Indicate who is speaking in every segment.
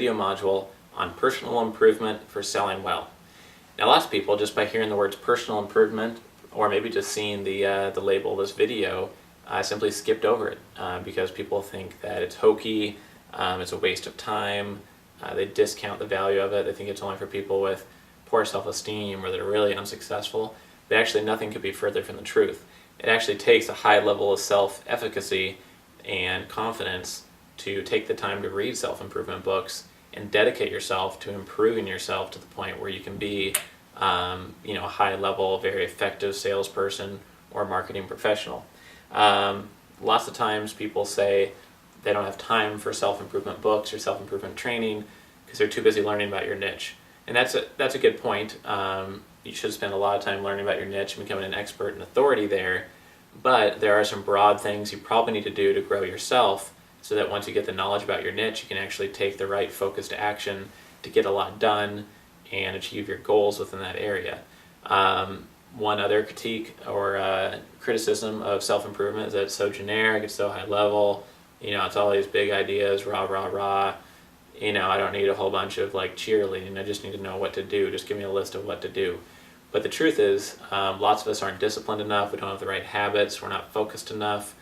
Speaker 1: video module on personal improvement for selling well. Now, lots of people, just by hearing the words personal improvement, or maybe just seeing the label of this video, simply skipped over it because people think that it's hokey, it's a waste of time, they discount the value of it, they think it's only for people with poor self-esteem or that are really unsuccessful. But actually, nothing could be further from the truth. It actually takes a high level of self-efficacy and confidence to take the time to read self-improvement books and dedicate yourself to improving yourself to the point where you can be a high-level, very effective salesperson or marketing professional. Lots of times people say they don't have time for self-improvement books or self-improvement training because they're too busy learning about your niche. And that's a good point. You should spend a lot of time learning about your niche and becoming an expert and authority there. But there are some broad things you probably need to do to grow yourself so that once you get the knowledge about your niche, you can actually take the right focused action to get a lot done and achieve your goals within that area. One other critique or criticism of self-improvement is that it's so generic, it's so high level, it's all these big ideas, rah, rah, rah. I don't need a whole bunch of cheerleading, I just need to know what to do, just give me a list of what to do. But the truth is, lots of us aren't disciplined enough, we don't have the right habits, we're not focused enough,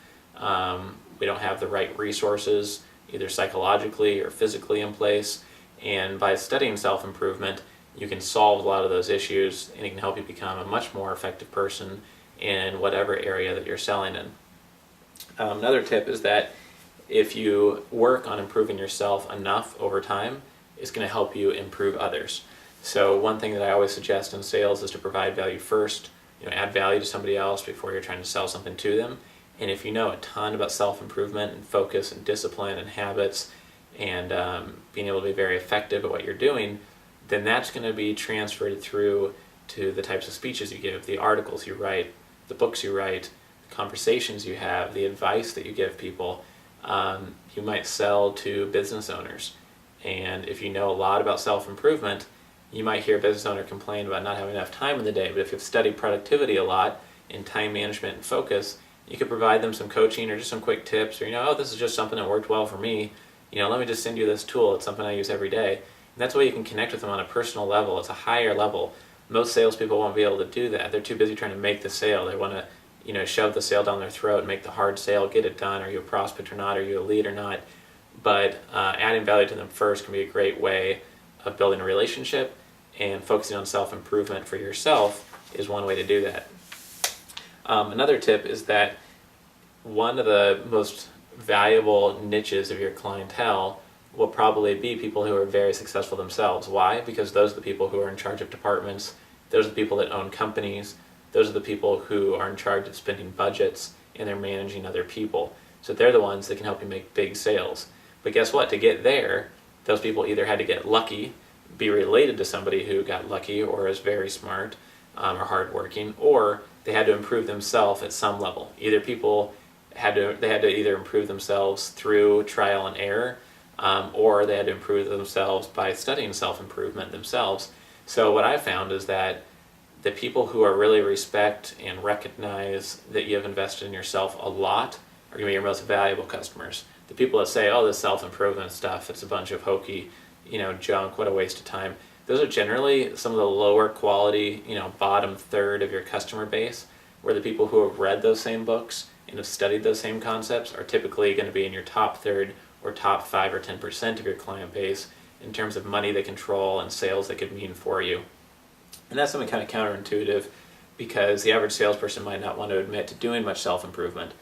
Speaker 1: we don't have the right resources, either psychologically or physically in place, and by studying self-improvement, you can solve a lot of those issues and it can help you become a much more effective person in whatever area that you're selling in. Another tip is that if you work on improving yourself enough over time, it's going to help you improve others. So one thing that I always suggest in sales is to provide value first, add value to somebody else before you're trying to sell something to them. And if you know a ton about self-improvement and focus and discipline and habits and being able to be very effective at what you're doing, then that's going to be transferred through to the types of speeches you give, the articles you write, the books you write, the conversations you have, the advice that you give people. You might sell to business owners. And if you know a lot about self-improvement, you might hear a business owner complain about not having enough time in the day, but if you've studied productivity a lot and time management and focus, you could provide them some coaching or just some quick tips, or this is just something that worked well for me. Let me just send you this tool. It's something I use every day. And that's the way you can connect with them on a personal level. It's a higher level. Most salespeople won't be able to do that. They're too busy trying to make the sale. They want to, shove the sale down their throat and make the hard sale, get it done. Are you a prospect or not? Are you a lead or not? But adding value to them first can be a great way of building a relationship, and focusing on self-improvement for yourself is one way to do that. Another tip is that one of the most valuable niches of your clientele will probably be people who are very successful themselves. Why? Because those are the people who are in charge of departments, those are the people that own companies, those are the people who are in charge of spending budgets, and they're managing other people. So they're the ones that can help you make big sales. But guess what? To get there, those people either had to get lucky, be related to somebody who got lucky or is very smart or hardworking, or they had to improve themselves at some level. Either people had to either improve themselves through trial and error, or they had to improve themselves by studying self-improvement themselves. So what I found is that the people who are really respect and recognize that you have invested in yourself a lot are going to be your most valuable customers. The people that say, this self-improvement stuff, it's a bunch of hokey, junk, what a waste of time. Those are generally some of the lower quality, bottom third of your customer base, where the people who have read those same books and have studied those same concepts are typically going to be in your top third or top 5 or 10% of your client base in terms of money they control and sales they could mean for you. And that's something kind of counterintuitive because the average salesperson might not want to admit to doing much self-improvement.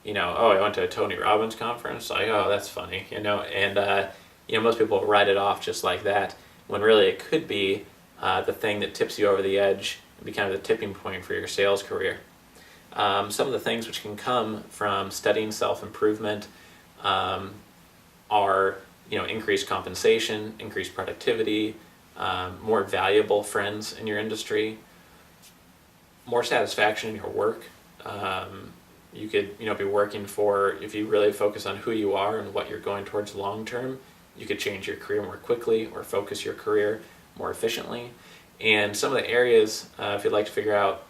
Speaker 1: I went to a Tony Robbins conference, that's funny, and most people write it off just like that, when really it could be the thing that tips you over the edge and be kind of the tipping point for your sales career. Some of the things which can come from studying self-improvement are increased compensation, increased productivity, more valuable friends in your industry, more satisfaction in your work. You could be working for, if you really focus on who you are and what you're going towards long term, you could change your career more quickly or focus your career more efficiently. And some of the areas, if you'd like to figure out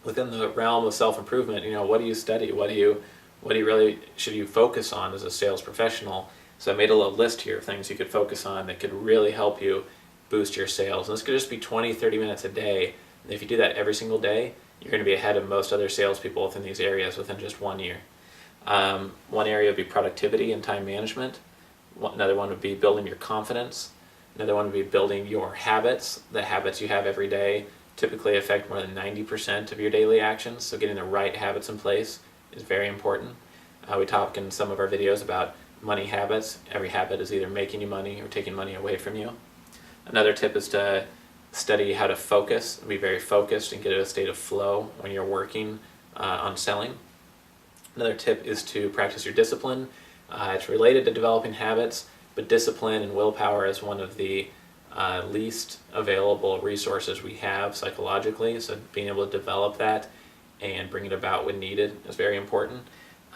Speaker 1: within the realm of self-improvement, what do you study? What do you really should you focus on as a sales professional? So I made a little list here of things you could focus on that could really help you boost your sales. And this could just be 20, 30 minutes a day. And if you do that every single day, you're going to be ahead of most other salespeople within these areas within just 1 year. One area would be productivity and time management. Another one would be building your confidence. Another one would be building your habits. The habits you have every day typically affect more than 90% of your daily actions, so getting the right habits in place is very important. We talk in some of our videos about money habits. Every habit is either making you money or taking money away from you. Another tip is to study how to focus, be very focused and get in a state of flow when you're working on selling. Another tip is to practice your discipline. It's related to developing habits, but discipline and willpower is one of the least available resources we have psychologically, so being able to develop that and bring it about when needed is very important.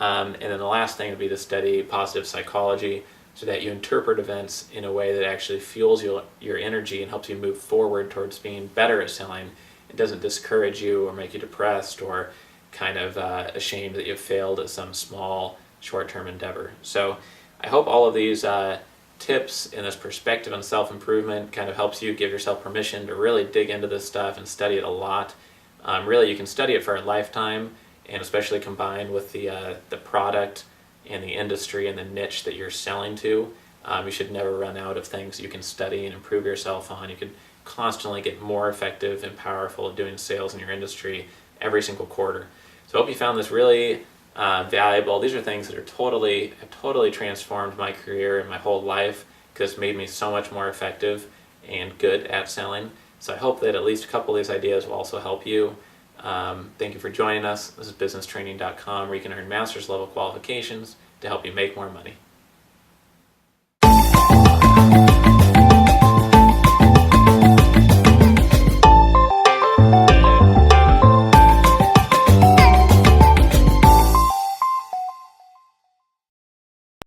Speaker 1: And then the last thing would be to study positive psychology, so that you interpret events in a way that actually fuels your energy and helps you move forward towards being better at selling. It doesn't discourage you or make you depressed or kind of ashamed that you've failed at some small short-term endeavor. So I hope all of these tips and this perspective on self-improvement kind of helps you give yourself permission to really dig into this stuff and study it a lot. Really, you can study it for a lifetime, and especially combined with the product and the industry and the niche that you're selling to. You should never run out of things you can study and improve yourself on. You can constantly get more effective and powerful at doing sales in your industry every single quarter. So I hope you found this really valuable. These are things that have totally transformed my career and my whole life, because it's made me so much more effective and good at selling. So I hope that at least a couple of these ideas will also help you. Thank you for joining us. This is businesstraining.com, where you can earn master's level qualifications to help you make more money.